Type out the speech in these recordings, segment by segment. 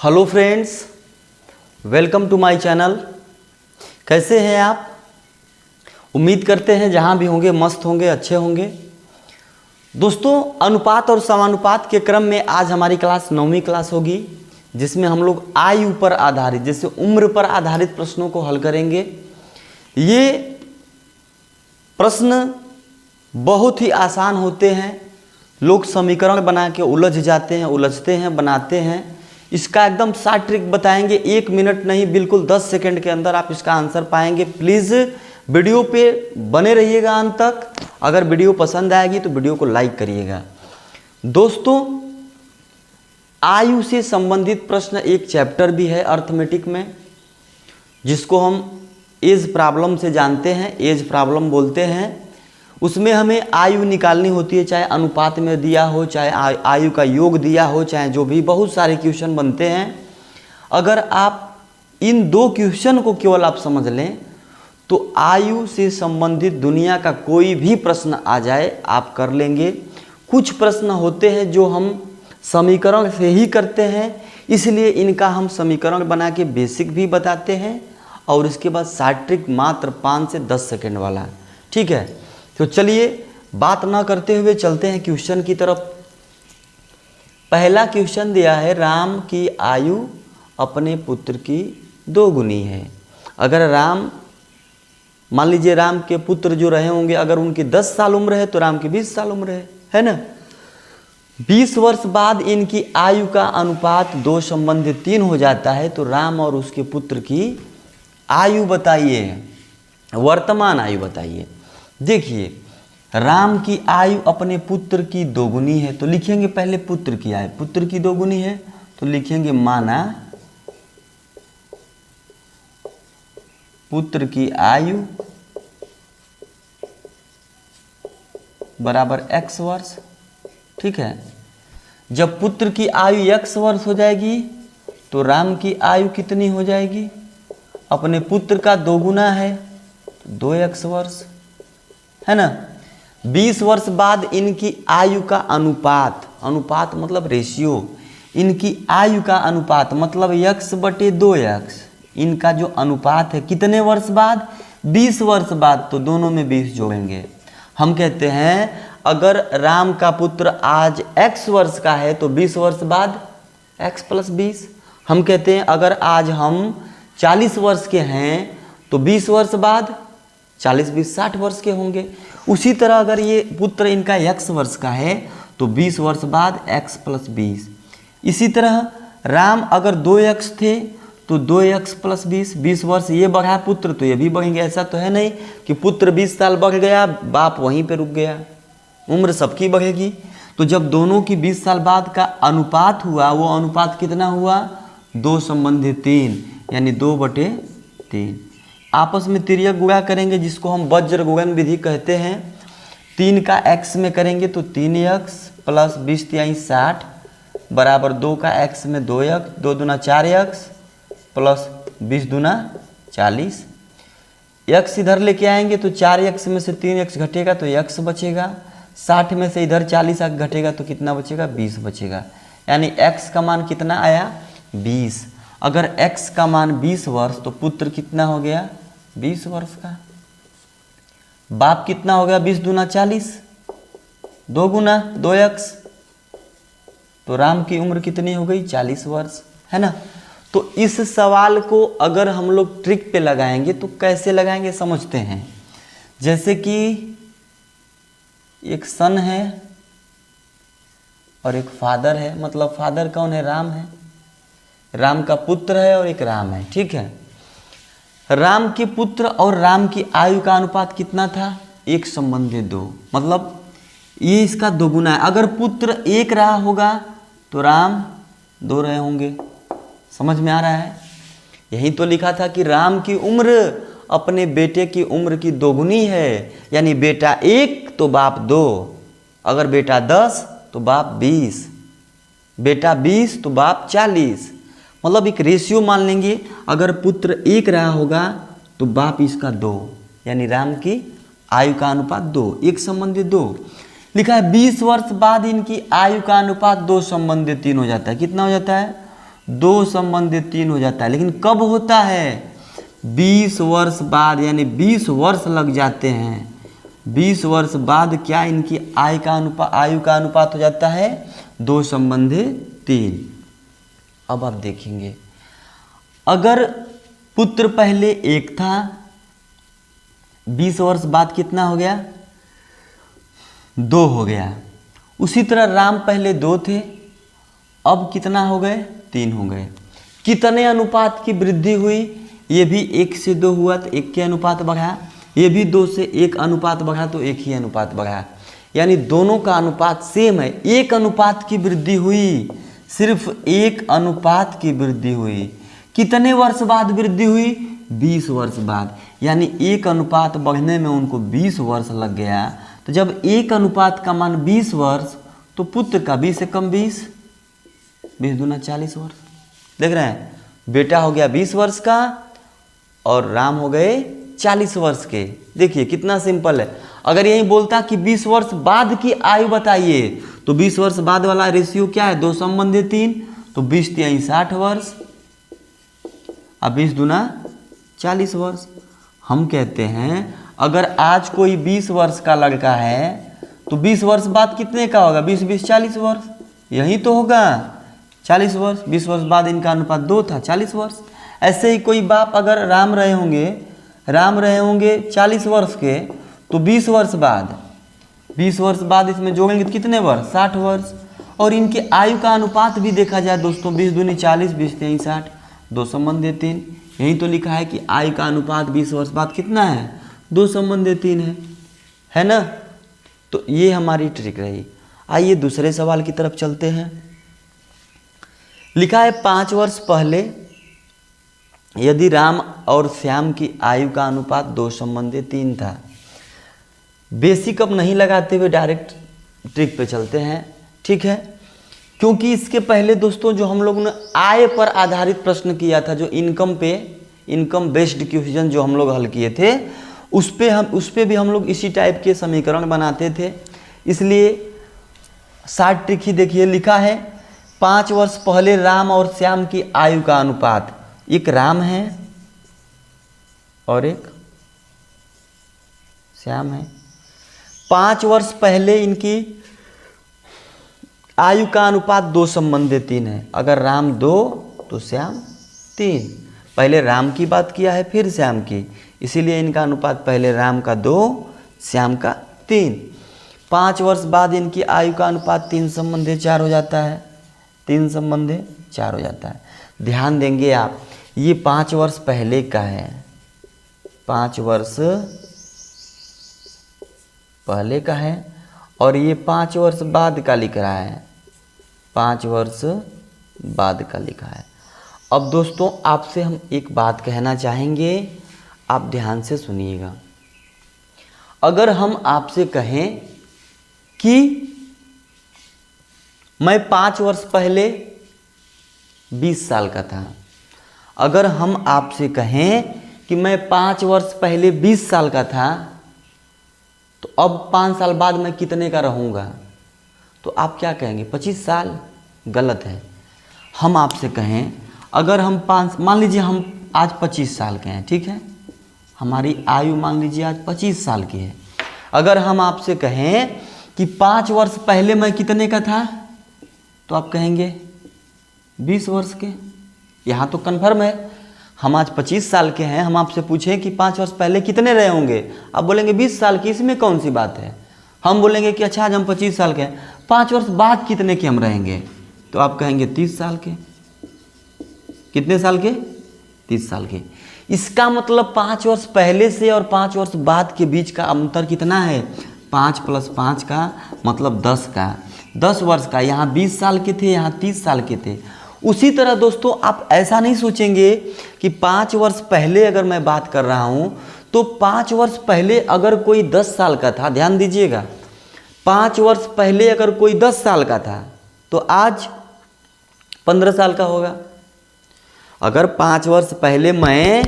Hello friends, welcome to my channel. कैसे हैं आप? उम्मीद करते हैं जहां भी होंगे मस्त होंगे, अच्छे होंगे। दोस्तों, अनुपात और समानुपात के क्रम में आज हमारी क्लास 9वीं क्लास होगी, जिसमें हम लोग आयु पर आधारित, जैसे उम्र पर आधारित प्रश्नों को हल करेंगे। ये प्रश्न बहुत ही आसान होते हैं। लोग समीकरण बना के उलझ जाते हैं, उलझते हैं, बनाते हैं। इसका एकदम शॉर्ट ट्रिक बताएंगे, 1 मिनट नहीं, बिल्कुल 10 सेकंड के अंदर आप इसका आंसर पाएंगे। प्लीज़ वीडियो पे बने रहिएगा अंत तक। अगर वीडियो पसंद आएगी तो वीडियो को लाइक करिएगा। दोस्तों, आयु से संबंधित प्रश्न एक चैप्टर भी है अर्थमेटिक में, जिसको हम एज प्रॉब्लम से जानते हैं, एज प्रॉब्लम बोलते हैं। उसमें हमें आयु निकालनी होती है, चाहे अनुपात में दिया हो, चाहे आयु का योग दिया हो, चाहे जो भी, बहुत सारे क्वेश्चन बनते हैं। अगर आप इन 2 क्वेश्चन को केवल आप समझ लें तो आयु से संबंधित दुनिया का कोई भी प्रश्न आ जाए आप कर लेंगे। कुछ प्रश्न होते हैं जो हम समीकरण से ही करते हैं, इसलिए इनका हम समीकरण बना के बेसिक भी बताते हैं, और इसके बाद शॉर्ट ट्रिक मात्र 5 से 10 सेकेंड वाला। ठीक है, तो चलिए बात ना करते हुए चलते हैं क्वेश्चन की तरफ। पहला क्वेश्चन दिया है, राम की आयु अपने पुत्र की 2 गुनी है। अगर राम, मान लीजिए राम के पुत्र जो रहे होंगे, अगर उनकी 10 साल उम्र है तो राम की 20 साल उम्र है ना। 20 वर्ष बाद इनकी आयु का अनुपात 2 संबंधित 3 हो जाता है। तो राम और उसके पुत्र की आयु बताइए, वर्तमान आयु बताइए। देखिए, राम की आयु अपने पुत्र की 2 गुनी है, तो लिखेंगे पहले पुत्र की आयु। पुत्र की 2 गुनी है तो लिखेंगे माना पुत्र की आयु बराबर x वर्ष। ठीक है, जब पुत्र की आयु x वर्ष हो जाएगी तो राम की आयु कितनी हो जाएगी? अपने पुत्र का 2 गुना है तो 2x वर्ष, है ना। 20 वर्ष बाद इनकी आयु का अनुपात, अनुपात मतलब रेशियो, इनकी आयु का अनुपात मतलब x/2x। इनका जो अनुपात है कितने वर्ष बाद? 20 वर्ष बाद, तो दोनों में 20 जोड़ेंगे। हम कहते हैं अगर राम का पुत्र आज x वर्ष का है तो 20 वर्ष बाद x + 20। हम कहते हैं अगर आज हम 40 वर्ष के हैं तो 20 वर्ष बाद 40 + 20 60 वर्ष के होंगे। उसी तरह अगर ये पुत्र इनका x वर्ष का है तो 20 वर्ष बाद x + 20। इसी तरह राम अगर 2x थे तो 2x + 20, 20 वर्ष ये बढ़ा पुत्र तो ये भी बढ़ेंगे। ऐसा तो है नहीं कि पुत्र 20 साल बढ़ गया, बाप वहीं पे रुक गया, उम्र सबकी बढ़ेगी। तो जब दोनों की 20 साल बाद का अनुपात हुआ, वो अनुपात कितना हुआ? 2 संबंधित 3, यानी 2/3। आपस में तिर्यक गुणा करेंगे, जिसको हम वज्र गुणन विधि कहते हैं। 3 का x में करेंगे तो 3x + 20 × 60 बराबर 2 का x में 2x, 2 दूना 4x + 20 दूना 40। x इधर लेके आएंगे तो 4x में से 3x घटेगा तो x बचेगा। 60 में से इधर 40 घटेगा तो कितना बचेगा? 20 बचेगा। यानी x का मान कितना आया? 20। अगर x का मान 20 वर्ष तो पुत्र कितना हो गया? 20 वर्ष का। बाप कितना हो गया? 20 दूना 40, 2 गुना 2x, तो राम की उम्र कितनी हो गई? 40 वर्ष, है ना। तो इस सवाल को अगर हम लोग ट्रिक पे लगाएंगे तो कैसे लगाएंगे समझते हैं। जैसे कि एक सन है और एक फादर है, मतलब फादर कौन है? राम है, राम का पुत्र है और एक राम है। ठीक है, राम के पुत्र और राम की आयु का अनुपात कितना था? 1 संबंधित 2, मतलब ये इसका 2 गुना है। अगर पुत्र 1 रहा होगा तो राम 2 रहे होंगे। समझ में आ रहा है? यही तो लिखा था कि राम की उम्र अपने बेटे की उम्र की 2 गुनी है, यानी बेटा 1 तो बाप 2, अगर बेटा 10 तो बाप 20, बेटा 20 तो बाप 40। मतलब एक रेशियो मान लेंगे, अगर पुत्र 1 रहा होगा तो बाप इसका 2, यानी राम की आयु का अनुपात 2, 1 संबंधित 2। लिखा है 20 वर्ष बाद इनकी आयु का अनुपात 2 संबंधित 3 हो जाता है। कितना हो जाता है? 2 संबंधी 3 हो जाता है। लेकिन कब होता है? 20 वर्ष बाद, यानी 20 वर्ष लग जाते हैं। 20 वर्ष बाद क्या इनकी आयु का अनुपात हो जाता है? 2 संबंधी 3। अब आप देखेंगे, अगर पुत्र पहले 1 था, 20 वर्ष बाद कितना हो गया? 2 हो गया। उसी तरह राम पहले 2 थे, अब कितना हो गए? 3 हो गए। कितने अनुपात की वृद्धि हुई? ये भी 1 से 2 हुआ तो 1 के अनुपात बढ़ा, ये भी 2 से 1 अनुपात बढ़ा तो 1 ही अनुपात बढ़ा। यानी दोनों का अनुपात सेम है। 1 अनुपात की वृद्धि हुई, सिर्फ 1 अनुपात की वृद्धि हुई। कितने वर्ष बाद वृद्धि हुई? 20 वर्ष बाद। यानी 1 अनुपात बढ़ने में उनको 20 वर्ष लग गया। तो जब 1 अनुपात का मान 20 वर्ष, तो पुत्र का 20 से कम 20, 20 दूना 40 वर्ष। देख रहे हैं, बेटा हो गया 20 वर्ष का और राम हो गए 40 वर्ष के। देखिए कितना सिंपल है। अगर यही बोलता कि 20 वर्ष बाद की आयु बताइए, तो 20 वर्ष बाद वाला रेशियो क्या है? 2 संबंधी 3, तो 20 तिहाई 60 वर्ष, अब 20 दूना 40 वर्ष। हम कहते हैं अगर आज कोई 20 वर्ष का लड़का है तो 20 वर्ष बाद कितने का होगा? 20 20 40 वर्ष, यही तो होगा 40 वर्ष। 20 वर्ष बाद इनका अनुपात 2 था, 40 वर्ष। ऐसे ही कोई बाप अगर राम रहे होंगे 40 वर्ष के, तो 20 वर्ष बाद इसमें जोड़ेंगे तो कितने वर्ष? 60 वर्ष। और इनके आयु का अनुपात भी देखा जाए दोस्तों, 20 दूनी 40, 20 तिहाई 60, 2 संबंधी 3। यही तो लिखा है कि आयु का अनुपात 20 वर्ष बाद कितना है? 2 संबंधी 3 है ना। तो ये हमारी ट्रिक रही। आइए दूसरे सवाल की तरफ चलते हैं। लिखा है 5 वर्ष पहले यदि राम और श्याम की आयु का अनुपात 2 संबंधी 3 था। बेसिक अब नहीं लगाते हुए डायरेक्ट ट्रिक पे चलते हैं, ठीक है। क्योंकि इसके पहले दोस्तों जो हम लोगों ने आय पर आधारित प्रश्न किया था, जो इनकम बेस्ड क्वेश्चन जो हम लोग हल किए थे, उस पे भी हम लोग इसी टाइप के समीकरण बनाते थे। इसलिए शार्ट ट्रिक ही देखिए। लिखा है 5 वर्ष पहले राम और श्याम की आयु का अनुपात, एक राम है और एक श्याम है। 5 वर्ष पहले इनकी आयु का अनुपात 2 संबंधी 3 है। अगर राम 2 तो श्याम 3। पहले राम की बात किया है फिर श्याम की, इसीलिए इनका अनुपात पहले राम का 2, श्याम का 3। 5 वर्ष बाद इनकी आयु का अनुपात 3 संबंधी 4 हो जाता है। 3 संबंधी 4 हो जाता है। ध्यान देंगे आप, ये 5 वर्ष पहले का है, 5 वर्ष पहले का है, और ये 5 वर्ष बाद का लिख रहा है, 5 वर्ष बाद का लिखा है। अब दोस्तों आपसे हम एक बात कहना चाहेंगे, आप ध्यान से सुनिएगा। अगर हम आपसे कहें कि मैं 5 वर्ष पहले 20 साल का था, अगर हम आपसे कहें कि मैं 5 वर्ष पहले 20 साल का था, तो अब 5 साल बाद मैं कितने का रहूँगा, तो आप क्या कहेंगे? 25 साल। गलत है। हम आपसे कहें अगर हम मान लीजिए हम आज 25 साल के हैं, ठीक है, हमारी आयु मान लीजिए आज 25 साल की है। अगर हम आपसे कहें कि 5 वर्ष पहले मैं कितने का था, तो आप कहेंगे 20 वर्ष के। यहाँ तो कन्फर्म है, हम आज 25 साल के हैं, हम आपसे पूछें कि 5 वर्ष पहले कितने रहे होंगे, आप बोलेंगे 20 साल की, इसमें कौन सी बात है। हम बोलेंगे कि अच्छा आज हम 25 साल के हैं, 5 वर्ष बाद कितने के हम रहेंगे, तो आप कहेंगे 30 साल के। कितने साल के? 30 साल के। इसका मतलब 5 वर्ष पहले से और 5 वर्ष बाद के बीच का अंतर कितना है? 5 + 5 का मतलब 10 का, 10 वर्ष का। यहाँ 20 साल के थे, यहाँ 30 साल के थे। उसी तरह दोस्तों आप ऐसा नहीं सोचेंगे कि 5 वर्ष पहले अगर मैं बात कर रहा हूँ, तो 5 वर्ष पहले अगर कोई 10 साल का था, ध्यान दीजिएगा, 5 वर्ष पहले अगर कोई 10 साल का था, तो आज 15 साल का होगा। अगर 5 वर्ष पहले मैं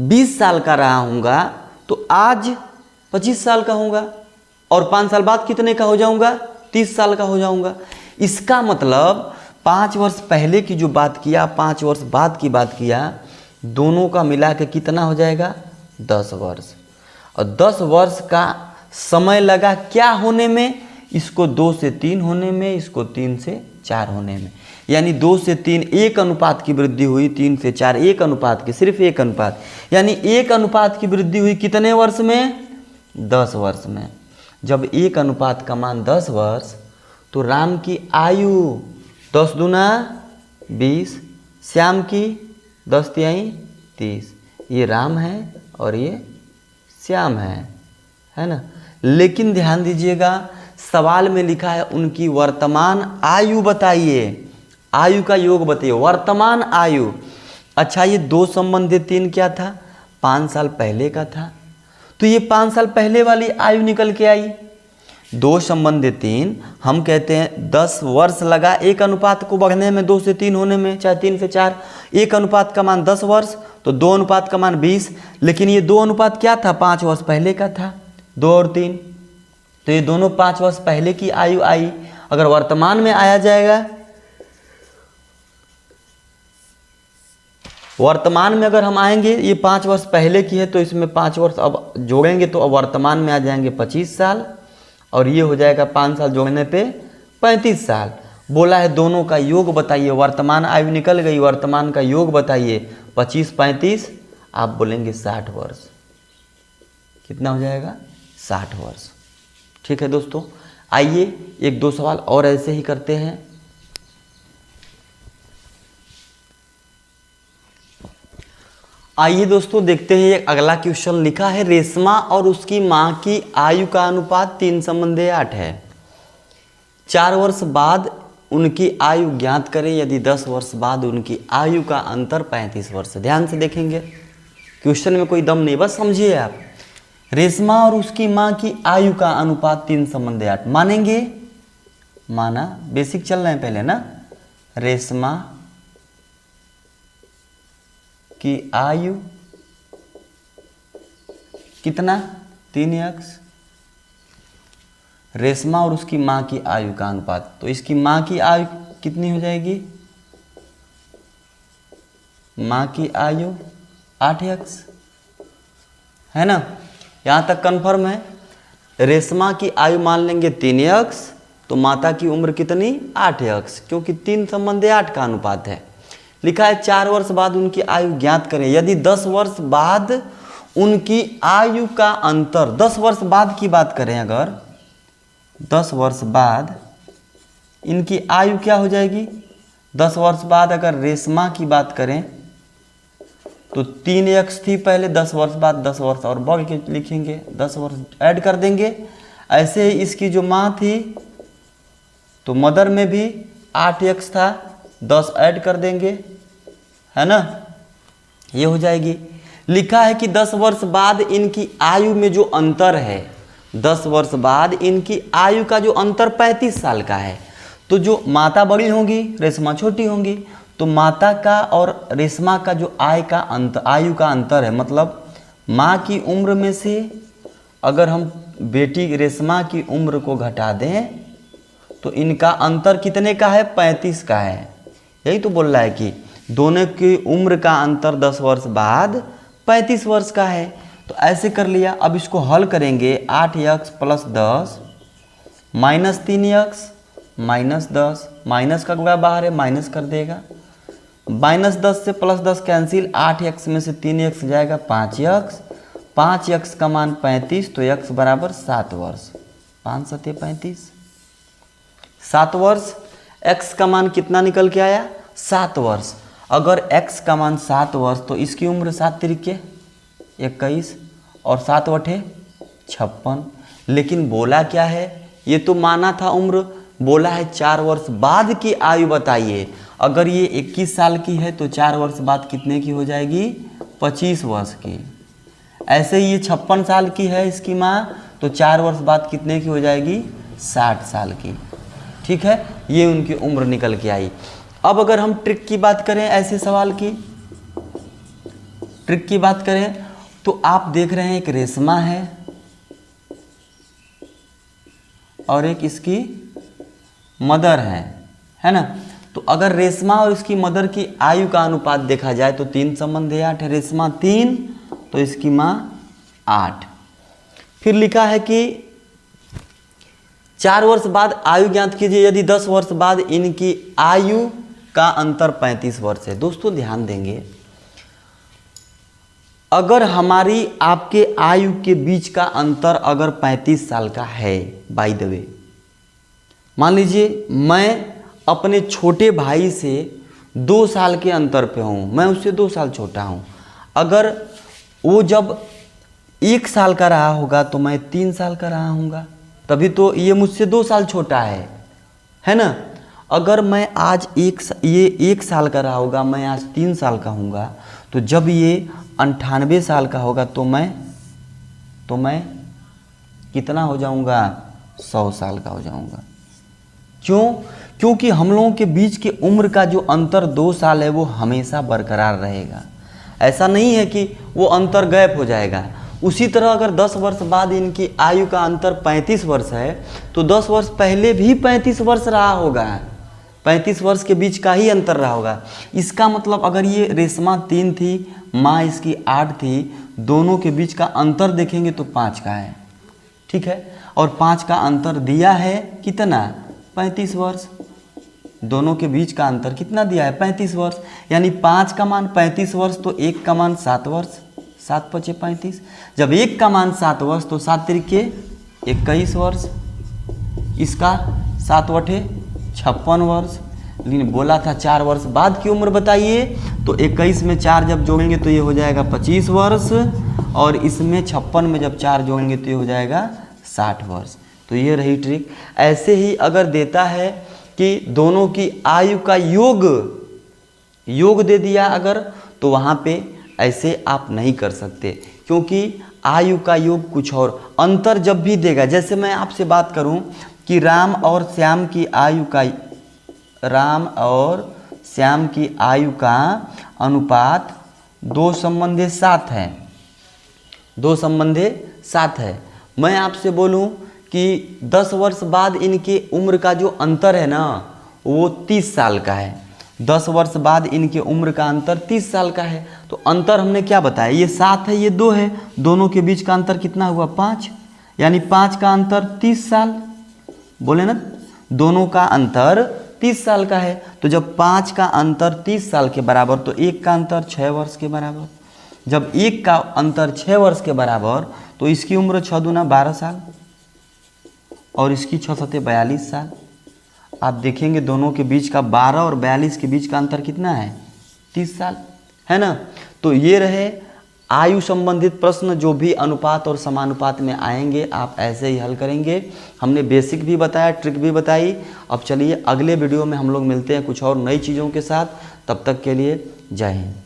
20 साल का रहा हूँगा, तो आज 25 साल का होऊंगा, और 5 साल बाद कितने का हो जाऊँगा? 30 साल का हो जाऊँगा। इसका मतलब 5 वर्ष पहले की जो बात किया, 5 वर्ष बाद की बात किया, दोनों का मिला के कितना हो जाएगा? 10 वर्ष। और 10 वर्ष का समय लगा क्या होने में? इसको 2 से 3 होने में, इसको 3 से 4 होने में। यानी 2 से 3 1 अनुपात की वृद्धि हुई, 3 से 4 1 अनुपात की, सिर्फ 1 अनुपात, यानी 1 अनुपात की वृद्धि हुई कितने वर्ष में? 10 वर्ष में। जब 1 अनुपात का मान 10 वर्ष, तो राम की आयु 10 दूना 20, श्याम की 10 तिहाई 30। ये राम है और ये श्याम है ना। लेकिन ध्यान दीजिएगा, सवाल में लिखा है उनकी वर्तमान आयु बताइए, आयु का योग बताइए, वर्तमान आयु। अच्छा, ये 2 संबंधित 3 क्या था? 5 साल पहले का था, तो ये 5 साल पहले वाली आयु निकल के आई। 2 संबंधित 3, हम कहते हैं 10 वर्ष लगा 1 अनुपात को बढ़ने में, 2 से 3 होने में, चाहे 3 से 4। 1 अनुपात का मान 10 वर्ष, तो 2 अनुपात का मान 20। लेकिन ये 2 अनुपात क्या था? 5 वर्ष पहले का था, 2 और 3, तो ये दोनों 5 वर्ष पहले की आयु आई। अगर वर्तमान में आया जाएगा, वर्तमान में अगर हम आएंगे, ये 5 वर्ष पहले की है, तो इसमें 5 वर्ष अब जोड़ेंगे तो अब वर्तमान में आ जाएंगे 25 साल, और ये हो जाएगा 5 साल जोड़ने पे 35 साल। बोला है दोनों का योग बताइए, वर्तमान आयु निकल गई, वर्तमान का योग बताइए। 25 35, आप बोलेंगे 60 वर्ष। कितना हो जाएगा? 60 वर्ष। ठीक है दोस्तों, आइए 1-2 सवाल और ऐसे ही करते हैं। आइए दोस्तों देखते हैं, एक अगला क्वेश्चन लिखा है, रेशमा और उसकी मां की आयु का अनुपात 3 संबंधी 8 है। 4 वर्ष बाद उनकी आयु ज्ञात करें यदि 10 वर्ष बाद उनकी आयु का अंतर 35 वर्ष। ध्यान से देखेंगे, क्वेश्चन में कोई दम नहीं, बस समझिए आप। रेशमा और उसकी मां की आयु का अनुपात 3 संबंधी 8 मानेंगे, माना, बेसिक चल रहे हैं पहले ना। रेशमा की आयु कितना? 3x। रेशमा और उसकी मां की आयु का अनुपात, तो इसकी मां की आयु कितनी हो जाएगी? मां की आयु 8x, है ना। यहां तक कंफर्म है। रेशमा की आयु मान लेंगे 3x, तो माता की उम्र कितनी? 8x, क्योंकि 3 संबंधी 8 का अनुपात है। लिखा है 4 वर्ष बाद उनकी आयु ज्ञात करें यदि 10 वर्ष बाद उनकी आयु का अंतर, 10 वर्ष बाद की बात करें, अगर 10 वर्ष बाद इनकी आयु क्या हो जाएगी? 10 वर्ष बाद अगर रेशमा की बात करें तो 3x थी पहले, 10 वर्ष बाद 10 वर्ष और बढ़ के लिखेंगे, 10 वर्ष ऐड कर देंगे। ऐसे ही इसकी जो माँ थी, तो मदर में भी 8x था, 10 ऐड कर देंगे, है ना, ये हो जाएगी। लिखा है कि 10 वर्ष बाद इनकी आयु में जो अंतर है, 10 वर्ष बाद इनकी आयु का जो अंतर 35 साल का है। तो जो माता बड़ी होंगी, रेशमा छोटी होंगी, तो माता का और रेशमा का जो आयु का अंतर है, मतलब माँ की उम्र में से अगर हम बेटी रेशमा की उम्र को घटा दें तो इनका अंतर कितने का है? 35 का है। यही तो बोल रहा है कि दोनों की उम्र का अंतर 10 वर्ष बाद 35 वर्ष का है। तो ऐसे कर लिया। अब इसको हल करेंगे, 8x + 10 - 3x - 10, माइनस का गुणा बाहर है, माइनस कर देगा। -10 से +10 कैंसिल, 8x में से 3x जाएगा 5x, 5x का मान 35, तो x बराबर 7 वर्ष। 5 × 7 = 35, 7 वर्ष। x का मान कितना निकल के आया? 7 वर्ष। अगर x का मान 7 वर्ष तो इसकी उम्र 7 × 3 = 21 और 7 × 8 = 56। लेकिन बोला क्या है? ये तो माना था उम्र, बोला है 4 वर्ष बाद की आयु बताइए। अगर ये 21 साल की है तो 4 वर्ष बाद कितने की हो जाएगी? 25 वर्ष की। ऐसे ही ये 56 साल की है इसकी माँ, तो 4 वर्ष बाद कितने की हो जाएगी? 60 साल की। ठीक है, ये उनकी उम्र निकल के आई। अब अगर हम ट्रिक की बात करें, ऐसे सवाल की ट्रिक की बात करें, तो आप देख रहे हैं एक रेशमा है और एक इसकी मदर है ना। तो अगर रेशमा और इसकी मदर की आयु का अनुपात देखा जाए तो 3 संबंध 8 है। रेशमा 3 तो इसकी माँ 8। फिर लिखा है कि 4 वर्ष बाद आयु ज्ञात कीजिए यदि 10 वर्ष बाद इनकी आयु का अंतर 35 वर्ष है। दोस्तों ध्यान देंगे, अगर हमारी आपके आयु के बीच का अंतर अगर 35 साल का है, बाय द वे मान लीजिए मैं अपने छोटे भाई से 2 साल के अंतर पे हूँ, मैं उससे 2 साल छोटा हूँ। अगर वो जब 1 साल का रहा होगा तो मैं 3 साल का रहा हूँगा, तभी तो ये मुझसे 2 साल छोटा है ना। अगर मैं आज ये 1 साल का रहा होगा, मैं आज 3 साल का हूँगा, तो जब ये 98 साल का होगा तो मैं कितना हो जाऊँगा? 100 साल का हो जाऊँगा। क्यों? क्योंकि हम लोगों के बीच के उम्र का जो अंतर 2 साल है वो हमेशा बरकरार रहेगा। ऐसा नहीं है कि वो अंतर गैप हो जाएगा। उसी तरह अगर 10 वर्ष बाद इनकी आयु का अंतर 35 वर्ष है तो 10 वर्ष पहले भी 35 वर्ष रहा होगा, 35 वर्ष के बीच का ही अंतर रहा होगा। इसका मतलब अगर ये रेशमा 3 थी, माँ इसकी 8 थी, दोनों के बीच का अंतर देखेंगे तो 5 का है, ठीक है। और 5 का अंतर दिया है कितना? 35 वर्ष। दोनों के बीच का अंतर कितना दिया है? 35 वर्ष। यानी 5 का मान 35 वर्ष तो 1 का मान 7 वर्ष, 7 × 5 = 35। जब 1 का मान 7 वर्ष तो 7 × 3 = 21 वर्ष, इसका 7 × 8 = 56 वर्ष। लेकिन बोला था 4 वर्ष बाद की उम्र बताइए, तो 21 में 4 जब जोड़ेंगे तो ये हो जाएगा 25 वर्ष, और इसमें 56 में जब 4 जोड़ेंगे तो ये हो जाएगा 60 वर्ष। तो ये रही ट्रिक। ऐसे ही अगर देता है कि दोनों की आयु का योग दे दिया अगर, तो वहाँ पे ऐसे आप नहीं कर सकते, क्योंकि आयु का योग कुछ और। अंतर जब भी देगा, जैसे मैं आपसे बात करूं कि राम और श्याम की आयु का अनुपात 2:7 है, 2:7 है। मैं आपसे बोलूं कि 10 वर्ष बाद इनके उम्र का जो अंतर है ना वो 30 साल का है। 10 वर्ष बाद इनके उम्र का अंतर 30 साल का है। तो अंतर हमने क्या बताया? ये 7 है, ये 2 है, दोनों के बीच का अंतर कितना हुआ? 5। यानी 5 का अंतर 30 साल, बोले ना, दोनों का अंतर 30 साल का है। तो जब 5 का अंतर 30 साल के बराबर तो 1 का अंतर 6 वर्ष के बराबर। जब 1 का अंतर 6 वर्ष के बराबर तो इसकी उम्र 6 दूना 12 साल और इसकी 6 सते 42 साल। आप देखेंगे दोनों के बीच का 12 और 42 के बीच का अंतर कितना है? 30 साल, है ना। तो ये रहे आयु संबंधित प्रश्न, जो भी अनुपात और समानुपात में आएंगे आप ऐसे ही हल करेंगे। हमने बेसिक भी बताया, ट्रिक भी बताई। अब चलिए अगले वीडियो में हम लोग मिलते हैं कुछ और नई चीज़ों के साथ। तब तक के लिए जय हिंद।